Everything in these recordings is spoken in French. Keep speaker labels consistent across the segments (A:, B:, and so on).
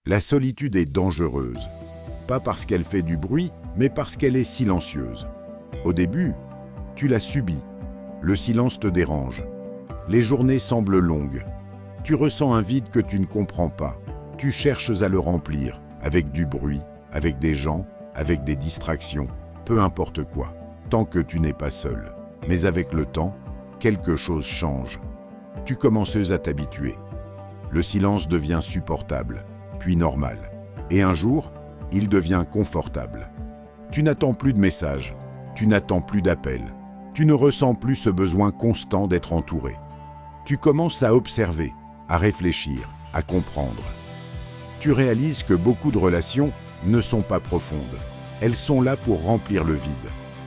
A: La solitude est dangereuse, pas parce qu'elle fait du bruit, mais parce qu'elle est silencieuse. Au début, tu la subis. Le silence te dérange. Les journées semblent longues. Tu ressens un vide que tu ne comprends pas. Tu cherches à le remplir, avec du bruit, avec des gens, avec des distractions, peu importe quoi, tant que tu n'es pas seul. Mais avec le temps, quelque chose change. Tu commences à t'habituer. Le silence devient supportable, puis normal. Et un jour, il devient confortable. Tu n'attends plus de messages, tu n'attends plus d'appels. Tu ne ressens plus ce besoin constant d'être entouré. Tu commences à observer, à réfléchir, à comprendre. Tu réalises que beaucoup de relations ne sont pas profondes. Elles sont là pour remplir le vide,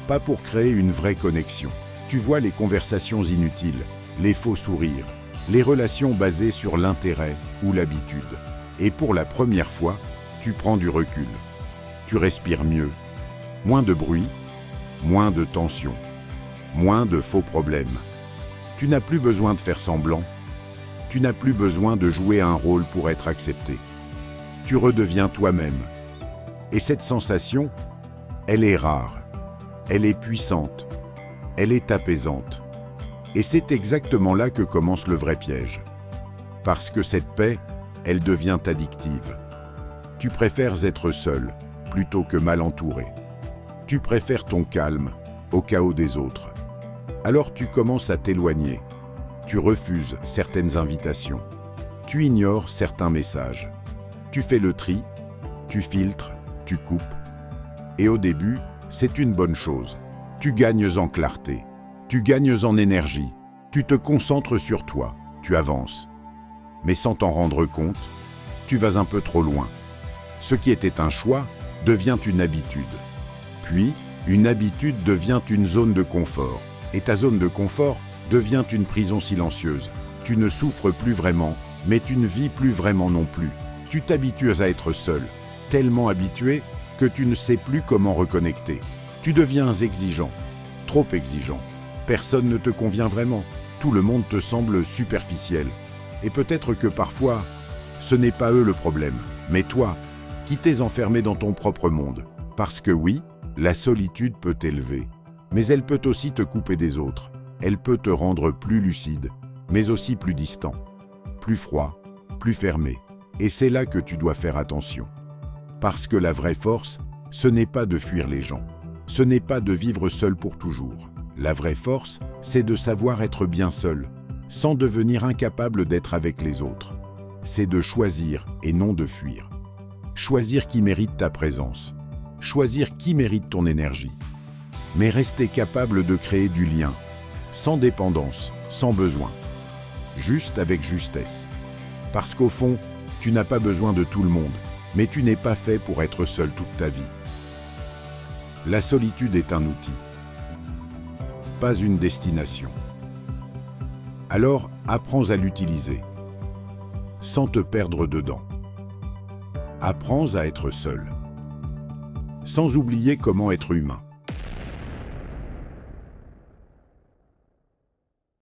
A: pas pour créer une vraie connexion. Tu vois les conversations inutiles, les faux sourires, les relations basées sur l'intérêt ou l'habitude. Et pour la première fois, tu prends du recul. Tu respires mieux. Moins de bruit, moins de tension, moins de faux problèmes. Tu n'as plus besoin de faire semblant. Tu n'as plus besoin de jouer un rôle pour être accepté. Tu redeviens toi-même. Et cette sensation, elle est rare. Elle est puissante. Elle est apaisante. Et c'est exactement là que commence le vrai piège. Parce que cette paix, elle devient addictive. Tu préfères être seul plutôt que mal entouré. Tu préfères ton calme au chaos des autres. Alors tu commences à t'éloigner. Tu refuses certaines invitations. Tu ignores certains messages. Tu fais le tri, tu filtres, tu coupes. Et au début, c'est une bonne chose. Tu gagnes en clarté, tu gagnes en énergie, tu te concentres sur toi, tu avances. Mais sans t'en rendre compte, tu vas un peu trop loin. Ce qui était un choix devient une habitude. Puis, une habitude devient une zone de confort. Et ta zone de confort devient une prison silencieuse. Tu ne souffres plus vraiment, mais tu ne vis plus vraiment non plus. Tu t'habitues à être seul, tellement habitué que tu ne sais plus comment reconnecter. Tu deviens exigeant, trop exigeant. Personne ne te convient vraiment. Tout le monde te semble superficiel. Et peut-être que parfois, ce n'est pas eux le problème, mais toi, qui t'es enfermé dans ton propre monde. Parce que oui, la solitude peut t'élever, mais elle peut aussi te couper des autres. Elle peut te rendre plus lucide, mais aussi plus distant, plus froid, plus fermé. Et c'est là que tu dois faire attention. Parce que la vraie force, ce n'est pas de fuir les gens. Ce n'est pas de vivre seul pour toujours. La vraie force, c'est de savoir être bien seul, sans devenir incapable d'être avec les autres. C'est de choisir et non de fuir. Choisir qui mérite ta présence. Choisir qui mérite ton énergie. Mais rester capable de créer du lien, sans dépendance, sans besoin. Juste avec justesse. Parce qu'au fond, tu n'as pas besoin de tout le monde, mais tu n'es pas fait pour être seul toute ta vie. La solitude est un outil, pas une destination. Alors, apprends à l'utiliser, sans te perdre dedans. Apprends à être seul, sans oublier comment être humain.